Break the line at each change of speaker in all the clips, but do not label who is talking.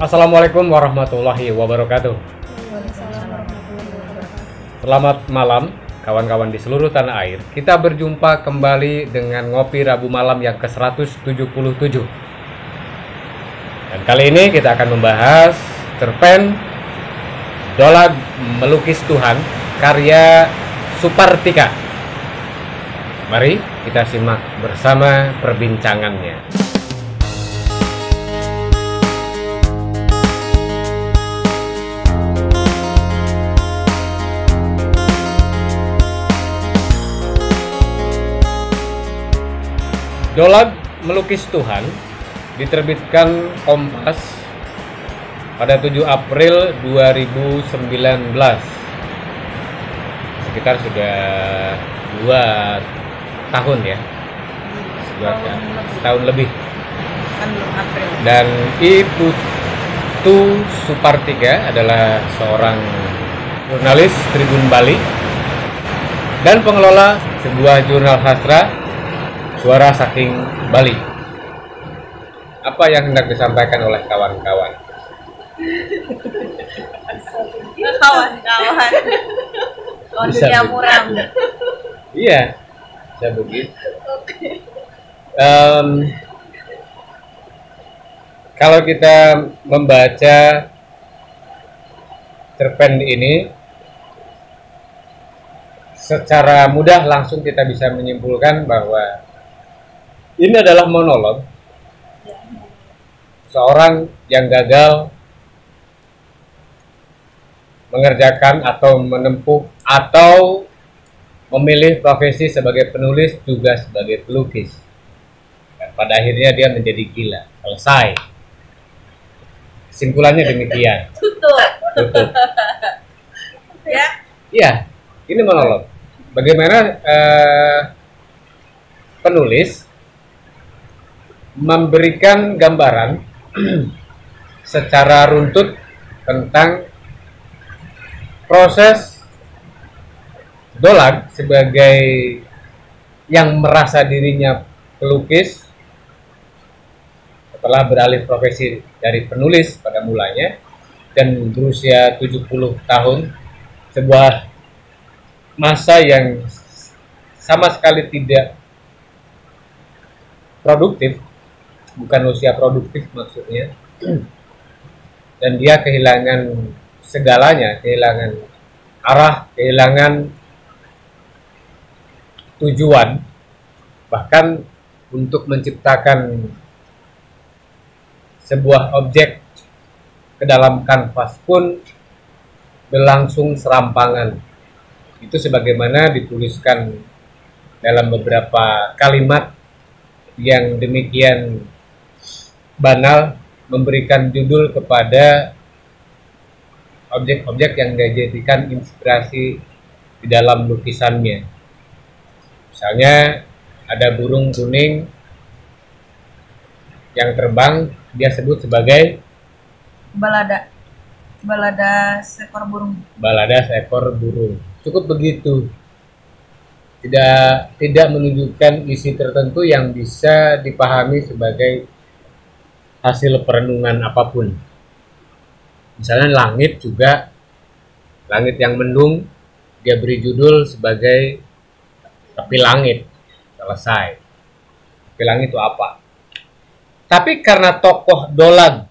Assalamualaikum warahmatullahi wabarakatuh. Selamat malam kawan-kawan di seluruh tanah air. Kita berjumpa kembali dengan Ngopi Rabu Malam yang ke-177. Dan kali ini kita akan membahas cerpen Dolag Melukis Tuhan karya Supartika. Mari kita simak bersama perbincangannya. Dolag Melukis Tuhan diterbitkan Kompas pada 7 April 2019. Sekitar sudah 2 tahun ya. Setahun lebih. Dan Ibu Supartika adalah seorang jurnalis Tribun Bali dan pengelola sebuah jurnal sastra Suara Saking Bali. Apa yang hendak disampaikan oleh kawan-kawan?
Kawan-kawan. Dunia muram.
Iya, bisa begitu. Kalau kita membaca cerpen ini, secara mudah langsung kita bisa menyimpulkan bahwa ini adalah monolog seorang yang gagal mengerjakan atau menempuh atau memilih profesi sebagai penulis juga sebagai pelukis. Dan pada akhirnya dia menjadi gila. Selesai. Kesimpulannya demikian.
Tutup. Ya.
Iya, ini monolog. Bagaimana penulis memberikan gambaran secara runtut tentang proses Dolag sebagai yang merasa dirinya pelukis setelah beralih profesi dari penulis pada mulanya dan berusia 70 tahun, sebuah masa yang sama sekali tidak produktif, bukan usia produktif maksudnya, dan dia kehilangan segalanya, kehilangan arah, kehilangan tujuan, bahkan untuk menciptakan sebuah objek ke dalam kanvas pun berlangsung serampangan. Itu sebagaimana dituliskan dalam beberapa kalimat yang demikian banal, memberikan judul kepada objek-objek yang dijadikan inspirasi di dalam lukisannya. Misalnya ada burung kuning yang terbang, dia sebut sebagai
balada seekor burung.
Balada seekor burung. Cukup begitu. Tidak menunjukkan isi tertentu yang bisa dipahami sebagai hasil perenungan apapun. Misalnya langit juga, langit yang mendung, dia beri judul sebagai Tepi Langit. Selesai. Tepi langit itu apa? Tapi karena tokoh Dolag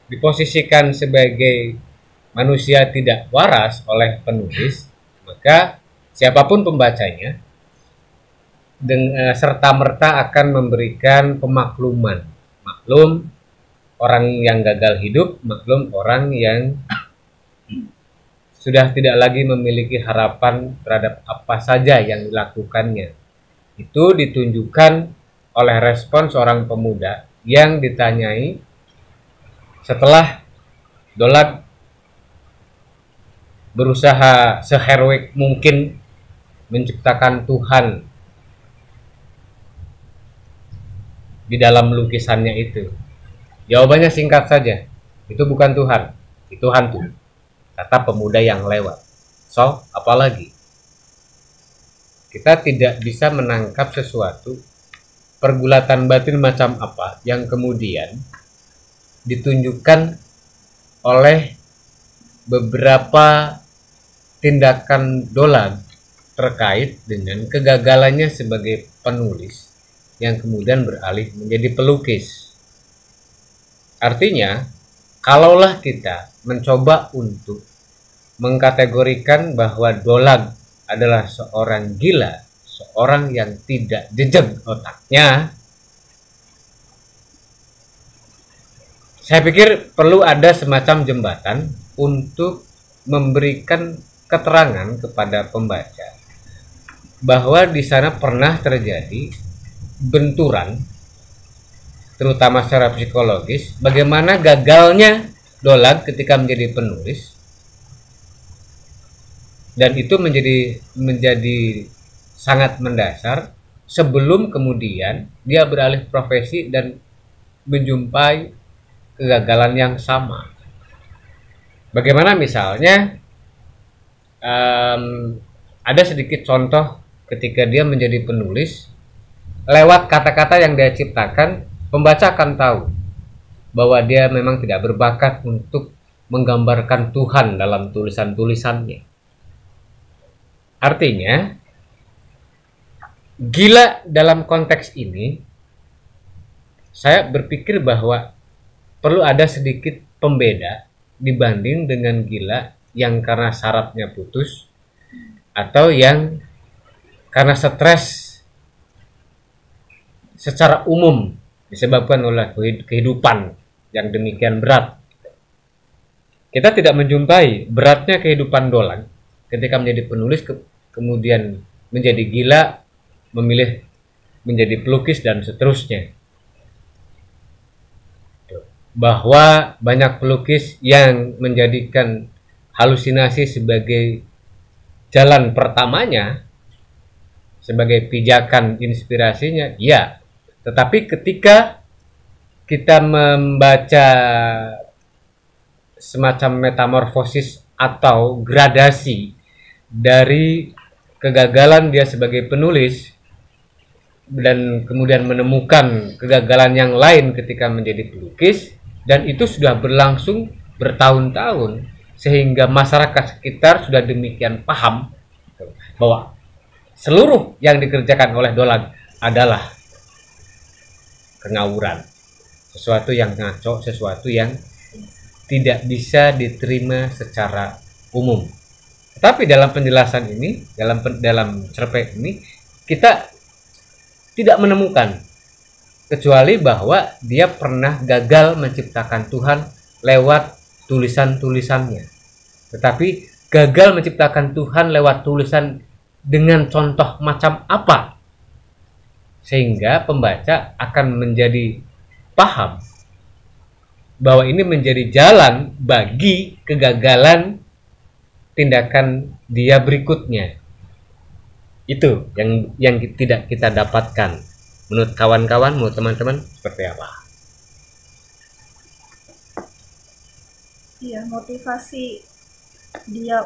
diposisikan sebagai manusia tidak waras oleh penulis, maka siapapun pembacanya serta-merta akan memberikan pemakluman. Maklum orang yang gagal hidup, maklum orang yang sudah tidak lagi memiliki harapan terhadap apa saja yang dilakukannya. Itu ditunjukkan oleh respon seorang pemuda yang ditanyai setelah Dolag berusaha seheroik mungkin menciptakan Tuhan di dalam lukisannya itu. Jawabannya singkat saja, itu bukan Tuhan, itu hantu, kata pemuda yang lewat. So, apalagi? Kita tidak bisa menangkap sesuatu pergulatan batin macam apa yang kemudian ditunjukkan oleh beberapa tindakan Dolag terkait dengan kegagalannya sebagai penulis yang kemudian beralih menjadi pelukis. Artinya, kalaulah kita mencoba untuk mengkategorikan bahwa Dolag adalah seorang gila, seorang yang tidak jejak otaknya, saya pikir perlu ada semacam jembatan untuk memberikan keterangan kepada pembaca bahwa di sana pernah terjadi benturan, terutama secara psikologis, bagaimana gagalnya Dolag ketika menjadi penulis, dan itu menjadi sangat mendasar sebelum kemudian dia beralih profesi dan menjumpai kegagalan yang sama. Bagaimana misalnya ada sedikit contoh ketika dia menjadi penulis, lewat kata-kata yang dia ciptakan, pembaca akan tahu bahwa dia memang tidak berbakat untuk menggambarkan Tuhan dalam tulisan-tulisannya. Artinya, gila dalam konteks ini, saya berpikir bahwa perlu ada sedikit pembeda dibanding dengan gila yang karena sarafnya putus atau yang karena stres secara umum disebabkan oleh kehidupan yang demikian berat. Kita tidak menjumpai beratnya kehidupan Dolag ketika menjadi penulis kemudian menjadi gila, memilih menjadi pelukis dan seterusnya. Bahwa banyak pelukis yang menjadikan halusinasi sebagai jalan pertamanya, sebagai pijakan inspirasinya, ya. Tetapi ketika kita membaca semacam metamorfosis atau gradasi dari kegagalan dia sebagai penulis dan kemudian menemukan kegagalan yang lain ketika menjadi pelukis, dan itu sudah berlangsung bertahun-tahun sehingga masyarakat sekitar sudah demikian paham bahwa seluruh yang dikerjakan oleh Dolag adalah kengawuran, sesuatu yang ngaco, sesuatu yang tidak bisa diterima secara umum. Tetapi dalam penjelasan ini, dalam cerpen ini, kita tidak menemukan, kecuali bahwa dia pernah gagal menciptakan Tuhan lewat tulisan-tulisannya. Tetapi gagal menciptakan Tuhan lewat tulisan dengan contoh macam apa? Sehingga pembaca akan menjadi paham bahwa ini menjadi jalan bagi kegagalan tindakan dia berikutnya. Itu yang tidak kita dapatkan. Menurut kawan-kawan, menurut teman-teman seperti apa?
Iya, motivasi dia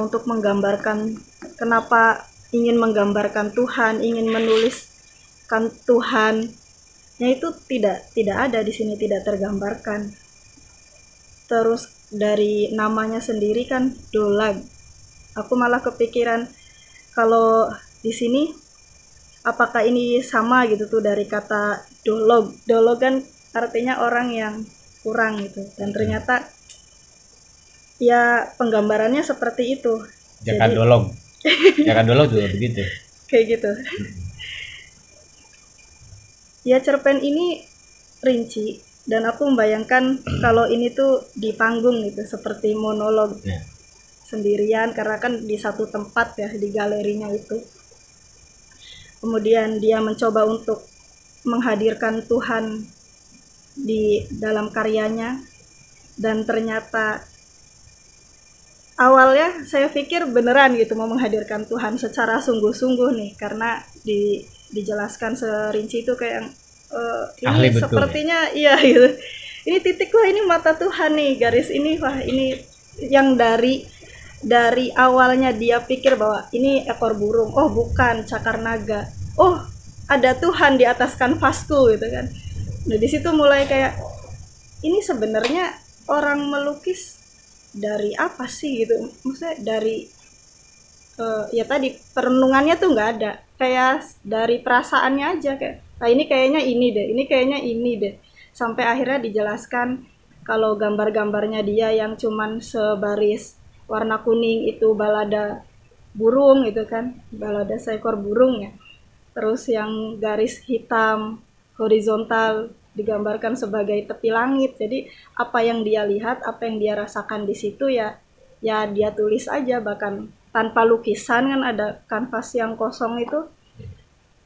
untuk menggambarkan, kenapa ingin menggambarkan Tuhan, ingin menuliskan Tuhan, itu tidak ada di sini, tidak tergambarkan. Terus dari namanya sendiri kan Dolag, aku malah kepikiran kalau di sini apakah ini sama gitu tuh dari kata dolog. Dolog kan artinya orang yang kurang gitu, dan ternyata ya penggambarannya seperti itu.
Jakadolog. Jakadolog juga begitu.
Kayak gitu. Ya, cerpen ini rinci dan aku membayangkan kalau ini tuh di panggung gitu, seperti monolog sendirian, karena kan di satu tempat ya, di galerinya itu. Kemudian dia mencoba untuk menghadirkan Tuhan di dalam karyanya, dan ternyata awalnya saya pikir beneran gitu mau menghadirkan Tuhan secara sungguh-sungguh nih, karena dijelaskan serinci itu kayak ini sepertinya ya. Iya gitu. Ini titik, wah ini mata Tuhan nih, garis ini, wah ini yang dari awalnya dia pikir bahwa ini ekor burung, oh bukan, cakar naga, oh ada Tuhan di atas kanvasku gitu kan. Nah di situ mulai kayak ini sebenarnya orang melukis dari apa sih gitu, maksudnya dari ya tadi perenungannya tuh nggak ada, kayak dari perasaannya aja, kayak ini kayaknya ini deh, ini kayaknya ini deh, sampai akhirnya dijelaskan kalau gambar-gambarnya dia yang cuman sebaris warna kuning itu balada burung gitu kan, balada seekor burung ya, terus yang garis hitam horizontal digambarkan sebagai tepi langit. Jadi apa yang dia lihat, apa yang dia rasakan di situ ya dia tulis aja, bahkan tanpa lukisan. Kan ada kanvas yang kosong itu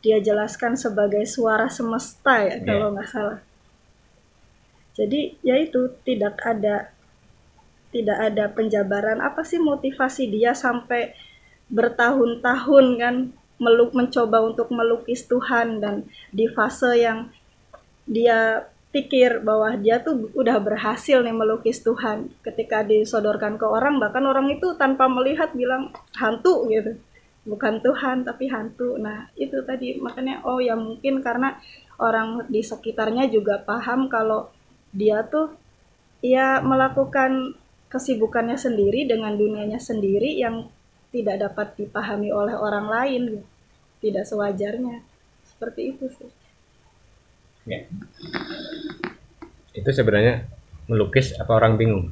dia jelaskan sebagai suara semesta ya kalau nggak salah. Jadi ya itu tidak ada penjabaran apa sih motivasi dia sampai bertahun-tahun kan mencoba untuk melukis Tuhan, dan di fase yang dia pikir bahwa dia tuh udah berhasil nih melukis Tuhan, ketika disodorkan ke orang, bahkan orang itu tanpa melihat bilang hantu gitu, bukan Tuhan tapi hantu. Nah itu tadi makanya ya mungkin karena orang di sekitarnya juga paham kalau dia tuh ya melakukan kesibukannya sendiri dengan dunianya sendiri yang tidak dapat dipahami oleh orang lain gitu. Tidak sewajarnya seperti itu sih
ya. Itu sebenarnya melukis apa orang bingung?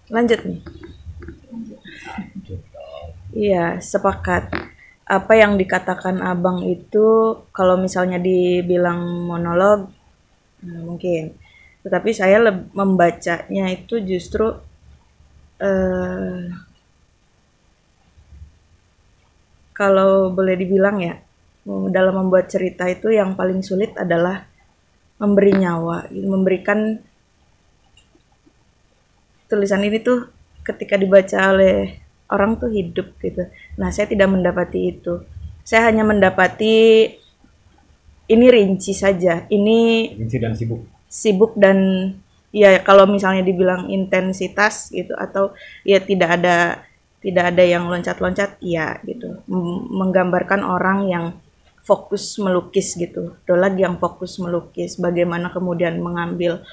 Lanjut nih. Iya, sepakat. Apa yang dikatakan Abang itu kalau misalnya dibilang monolog mungkin, tetapi saya membacanya itu justru kalau boleh dibilang ya, dalam membuat cerita itu yang paling sulit adalah memberi nyawa, memberikan tulisan ini tuh ketika dibaca oleh orang tuh hidup gitu. Nah, saya tidak mendapati itu. Saya hanya mendapati ini rinci saja. Ini
rinci dan sibuk.
Sibuk dan ya kalau misalnya dibilang intensitas gitu, atau ya tidak ada yang loncat-loncat, ya gitu. Menggambarkan orang yang fokus melukis gitu. Dolag yang fokus melukis, bagaimana kemudian mengambil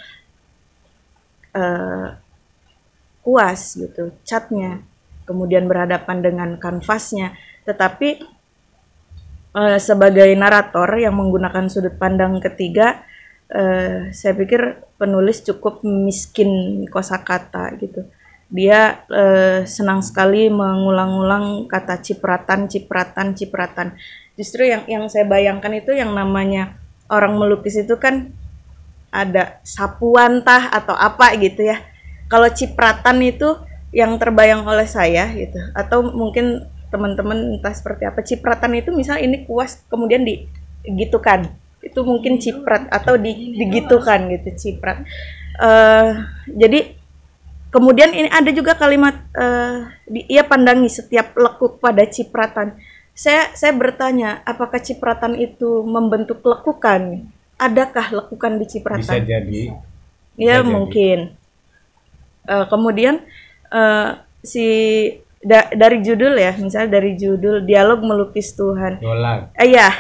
kuas gitu, catnya, kemudian berhadapan dengan kanvasnya. Tetapi sebagai narator yang menggunakan sudut pandang ketiga, saya pikir penulis cukup miskin kosakata gitu. Dia senang sekali mengulang-ulang kata cipratan. Justru yang saya bayangkan itu yang namanya orang melukis itu kan ada sapuan atau apa gitu ya. Kalau cipratan itu yang terbayang oleh saya gitu, atau mungkin teman-teman entah seperti apa. Cipratan itu misal ini kuas kemudian digitukan, itu mungkin ciprat, atau digitukan gitu, ciprat. Jadi kemudian ini ada juga kalimat ia pandangi setiap lekuk pada cipratan. Saya bertanya, apakah cipratan itu membentuk lekukan? Adakah lekukan di cipratan?
Bisa jadi.
Ya mungkin. Kemudian dari judul ya, misalnya dari judul dialog melukis Tuhan.
Dolag.
Iya.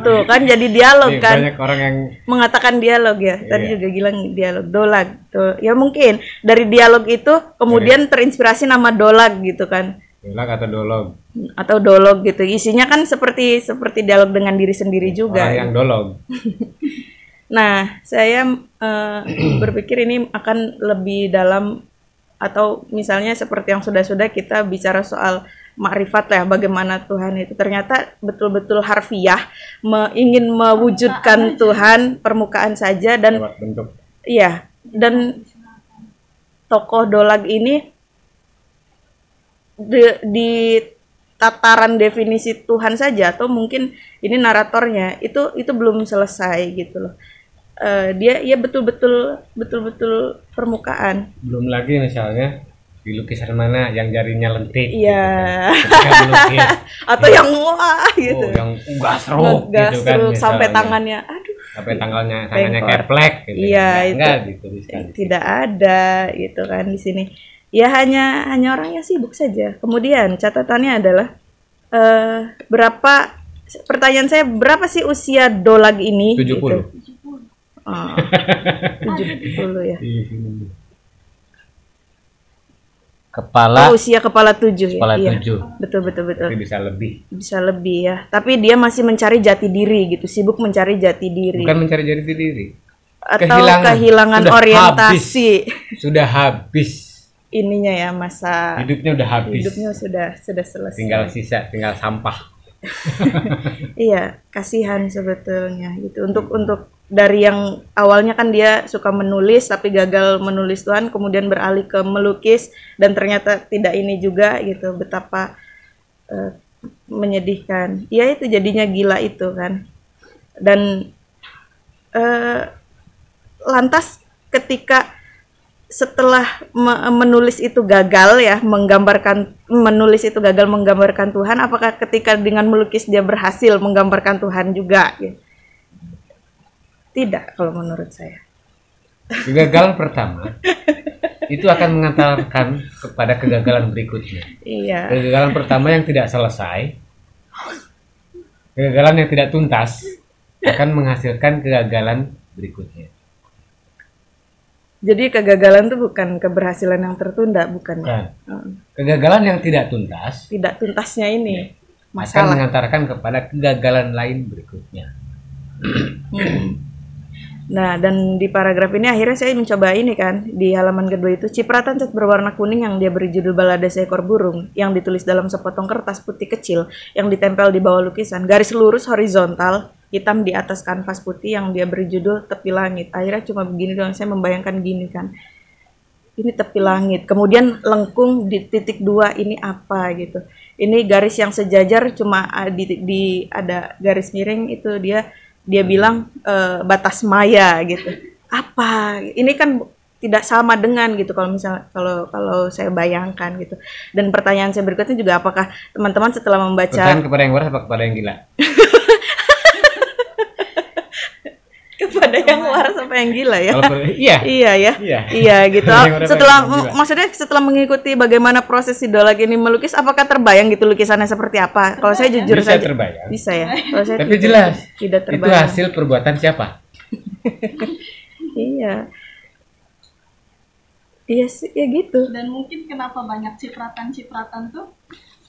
Tuh kan jadi dialog kan.
Banyak orang yang
mengatakan dialog ya. Tadi juga bilang dialog, dolag. Tuh. Ya mungkin dari dialog itu kemudian terinspirasi nama dolag gitu kan.
Dolag atau dolog.
Atau dolog gitu. Isinya kan seperti dialog dengan diri sendiri juga.
Orang yang dolog.
Nah, saya berpikir ini akan lebih dalam, atau misalnya seperti yang sudah-sudah kita bicara soal makrifat ya, bagaimana Tuhan itu ternyata betul-betul harfiah, ingin mewujudkan Tuhan permukaan saja, dan
bentuk.
Iya, dan tokoh dolag ini di tataran definisi Tuhan saja, atau mungkin ini naratornya itu belum selesai gitu loh. Dia betul-betul permukaan.
Belum lagi misalnya di lukisan mana yang jarinya lentik.
Iya.
Gitu kan.
Atau yang wah gitu.
Yang gasruk gitu kan.
Sampai tangannya, aduh.
Sampai tangannya keplek gitu.
Iya,
enggak gitu.
Tidak ada gitu kan di sini. Ya hanya orang yang sibuk saja. Kemudian catatannya adalah Berapa, pertanyaan saya, berapa sih usia Dolag ini?
70.
Gitu. Oh, 70 ya.
Kepala
Usia kepala 7 ya.
kepala
Iya.
7.
Betul.
Tapi bisa lebih.
Bisa lebih ya. Tapi dia masih mencari jati diri gitu, sibuk mencari jati diri.
Bukan mencari jati diri.
Atau kehilangan
Sudah
orientasi.
Sudah habis.
Ininya ya, masa
Hidupnya udah habis.
hidupnya sudah selesai.
Tinggal sisa, tinggal sampah.
Iya, kasihan sebetulnya gitu. Untuk dari yang awalnya kan dia suka menulis tapi gagal menulis Tuhan, kemudian beralih ke melukis dan ternyata tidak ini juga gitu. Betapa menyedihkan. Ya itu jadinya gila itu kan. Dan lantas ketika setelah menulis itu gagal ya, menulis itu gagal menggambarkan Tuhan, apakah ketika dengan melukis dia berhasil menggambarkan Tuhan juga gitu? Tidak, kalau menurut saya.
Kegagalan pertama itu akan mengantarkan kepada kegagalan berikutnya.
Iya.
Kegagalan pertama yang tidak selesai, kegagalan yang tidak tuntas akan menghasilkan kegagalan berikutnya.
Jadi kegagalan itu bukan keberhasilan yang tertunda, bukan ya?
Kegagalan yang tidak tuntas,
tidak tuntasnya ini
akan
masalah.
mengantarkan kepada kegagalan lain berikutnya.
Nah, dan di paragraf ini akhirnya saya mencoba ini kan, di halaman kedua itu, cipratan cat berwarna kuning yang dia beri judul Balada Seekor Burung, yang ditulis dalam sepotong kertas putih kecil, yang ditempel di bawah lukisan, garis lurus horizontal, hitam di atas kanvas putih yang dia beri judul Tepi Langit. Akhirnya cuma begini doang, saya membayangkan gini kan, ini tepi langit, kemudian lengkung di titik 2 ini apa gitu. Ini garis yang sejajar cuma ada garis miring itu dia bilang batas maya gitu. Apa? Ini kan tidak sama dengan gitu kalau saya bayangkan gitu. Dan pertanyaan saya berikutnya juga, apakah teman-teman setelah membaca
Pertanyaan kepada yang waras apa kepada yang gila?
kepada yang waras apa yang gila ya?
Iya.
Iya ya. Iya gitu. Maksudnya setelah mengikuti bagaimana proses si Dolag ini melukis, apakah terbayang gitu lukisannya seperti apa? Kalau saya jujur
bisa
saja
terbayang.
bisa ya. Kalau saya
Tapi jelas
tidak
itu
terbayang.
hasil perbuatan siapa?
Iya. Iya sih, ya gitu.
Dan mungkin kenapa banyak cipratan-cipratan tuh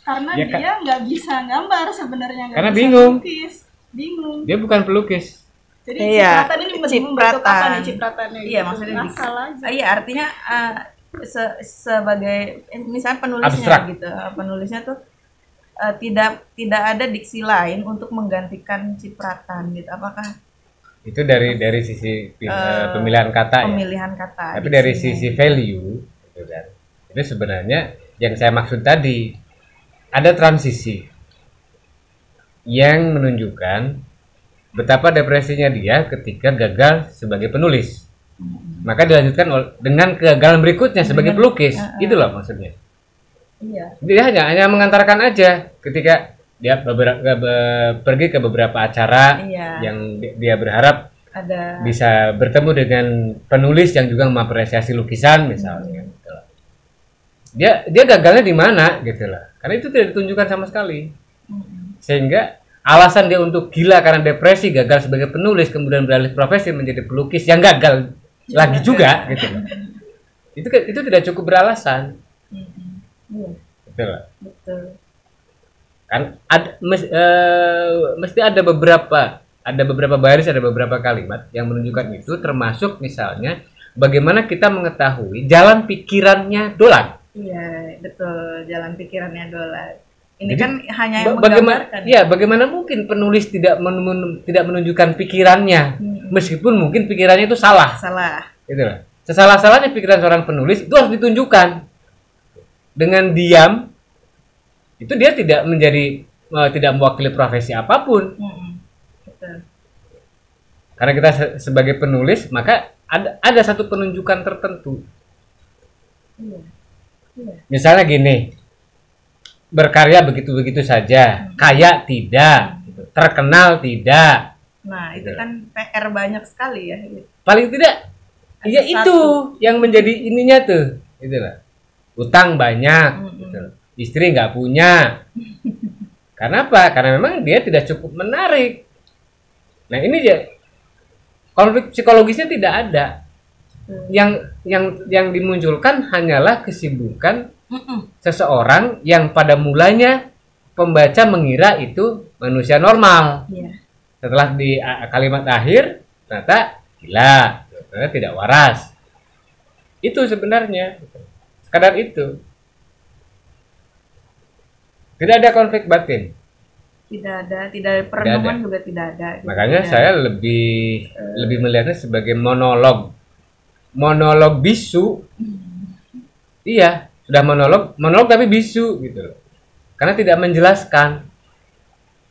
karena
Ya,
dia nggak bisa gambar sebenarnya, nggak
Karena
bisa
bingung.
melukis. Bingung.
Dia bukan pelukis.
Jadi
Iya,
cipratan ini membentuk
cipratan.
apa nih cipratannya?
Iya,
gitu.
maksudnya
asal aja.
Iya, artinya sebagai misalnya penulisnya
Abstrak.
gitu. Penulisnya tuh tidak ada diksi lain untuk menggantikan cipratan gitu. Apakah
Itu dari sisi pemilihan kata ya.
pemilihan kata?
Tapi dari
diksinya?
sisi value gitu kan. Itu sebenarnya yang saya maksud tadi, ada transisi yang menunjukkan betapa depresinya dia ketika gagal sebagai penulis. Maka dilanjutkan dengan kegagalan berikutnya sebagai pelukis. Itu loh maksudnya.
Iya.
Dia hanya mengantarkan aja ketika dia pergi ke beberapa acara
Iya.
yang dia berharap
Ada
bisa bertemu dengan penulis yang juga mengapresiasi lukisan misalnya. Gitu loh. Dia gagalnya di mana gitu loh. Karena itu tidak ditunjukkan sama sekali. Sehingga alasan dia untuk gila karena depresi, gagal sebagai penulis, kemudian beralih profesi menjadi pelukis yang gagal lagi juga gitu loh. Itu tidak cukup beralasan.
Iya,
Betul.
betul.
Kan mesti ada beberapa baris, ada beberapa kalimat yang menunjukkan itu, termasuk misalnya bagaimana kita mengetahui jalan pikirannya Dolag.
Iya, betul, jalan pikirannya Dolag. Ini
Jadi,
kan hanya yang
bagaimana
menggambarkan.
ya bagaimana mungkin penulis tidak menunjukkan pikirannya, meskipun mungkin pikirannya itu salah.
Salah.
Gitu loh. Sesalah-salahnya pikiran seorang penulis itu harus ditunjukkan. Dengan diam itu dia tidak tidak mewakili profesi apapun.
Betul.
Karena kita sebagai penulis, maka ada satu penunjukan tertentu.
Iya.
Misalnya gini, berkarya begitu-begitu saja, kaya tidak, gitu. Terkenal tidak.
Nah, itu
Gitu.
kan PR banyak sekali ya. Gitu.
Paling tidak,
Ada
ya
satu.
itu yang menjadi ininya tuh, gitu lah. Utang banyak, gitu. Istri nggak punya, Karena apa? Karena memang dia tidak cukup menarik. Nah, ini dia konflik psikologisnya tidak ada. Yang dimunculkan hanyalah kesibukan seseorang yang pada mulanya pembaca mengira itu manusia normal.
Iya.
Setelah di kalimat akhir ternyata gila, ternyata tidak waras. Itu sebenarnya sekadar itu. Tidak ada konflik batin.
Tidak ada perenungan juga tidak ada. Gitu.
Makanya
Tidak.
saya lebih melihatnya sebagai monolog bisu. Iya, sudah monolog tapi bisu gitu loh. Karena tidak menjelaskan.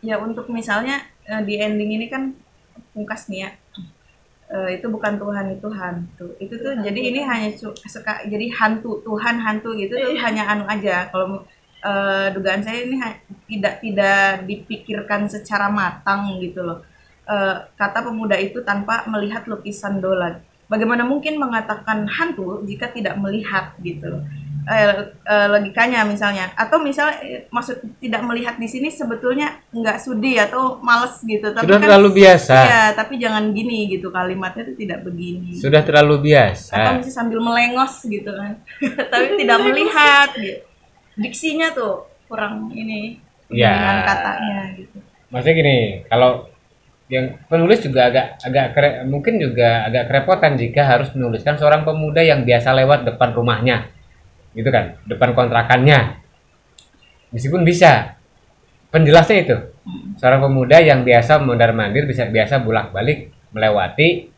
Ya untuk misalnya di ending ini kan pungkas nih ya. Itu bukan Tuhan, itu hantu. Itu tuh jadi ini hanya jadi hantu gitu tuh hanya anu aja. Kalau dugaan saya ini tidak dipikirkan secara matang gitu loh. Kata pemuda itu tanpa melihat lukisan Dolag. Bagaimana mungkin mengatakan hantu jika tidak melihat gitu loh. Logikanya misalnya, atau maksud tidak melihat di sini sebetulnya nggak sudi atau males gitu, tapi
Sudah
kan,
terlalu biasa.
ya tapi jangan gini gitu, kalimatnya tuh tidak begini,
Sudah terlalu biasa.
atau mesti sambil melengos gitu kan tapi tidak melihat gitu, diksinya tuh kurang ini
Ya.
pemilihan katanya gitu.
Maksudnya gini, kalau yang penulis juga mungkin juga agak kerepotan jika harus menuliskan seorang pemuda yang biasa lewat depan rumahnya, gitu kan, depan kontrakannya. Meskipun bisa, penjelasnya itu seorang pemuda yang biasa mondar-mandir, biasa bolak-balik melewati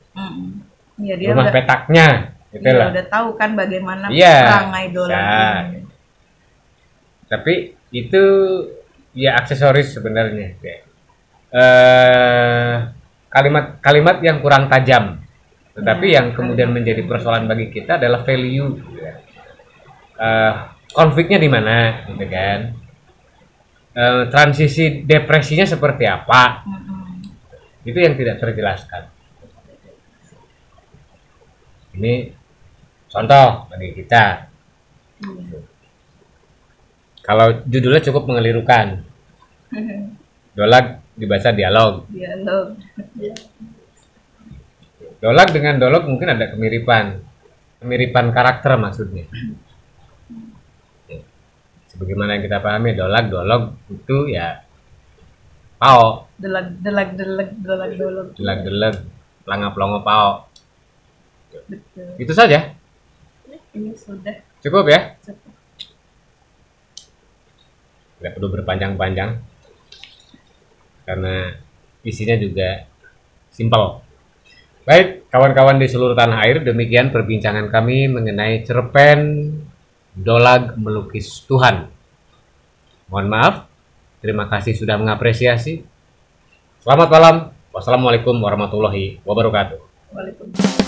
Ya, dia
rumah
udah,
petaknya, gitu
dia
loh.
udah tahu kan bagaimana
Iya,
perangai Dolag
bisa.
ini.
Tapi itu ya aksesoris sebenarnya. Kalimat yang kurang tajam, tetapi yang kemudian menjadi persoalan bagi kita adalah value, konfliknya di mana, gitu kan? Transisi depresinya seperti apa? Itu yang tidak terjelaskan. Ini contoh bagi kita. Kalau judulnya cukup mengelirukan, Dolag dibaca dialog. Dolag dengan dolog mungkin ada kemiripan karakter maksudnya. Sebagaimana yang kita pahami, dolog itu ya pao,
Dolag.
pelangap pelongo pao.
Betul.
Itu saja.
Ini sudah
Cukup ya?
cukup.
Tidak perlu berpanjang-panjang karena isinya juga simpel. Baik, kawan-kawan di seluruh tanah air, demikian perbincangan kami mengenai cerpen Dolag Melukis Tuhan. Mohon maaf, terima kasih sudah mengapresiasi. Selamat malam. Wassalamualaikum warahmatullahi wabarakatuh.
Waalaikumsalam.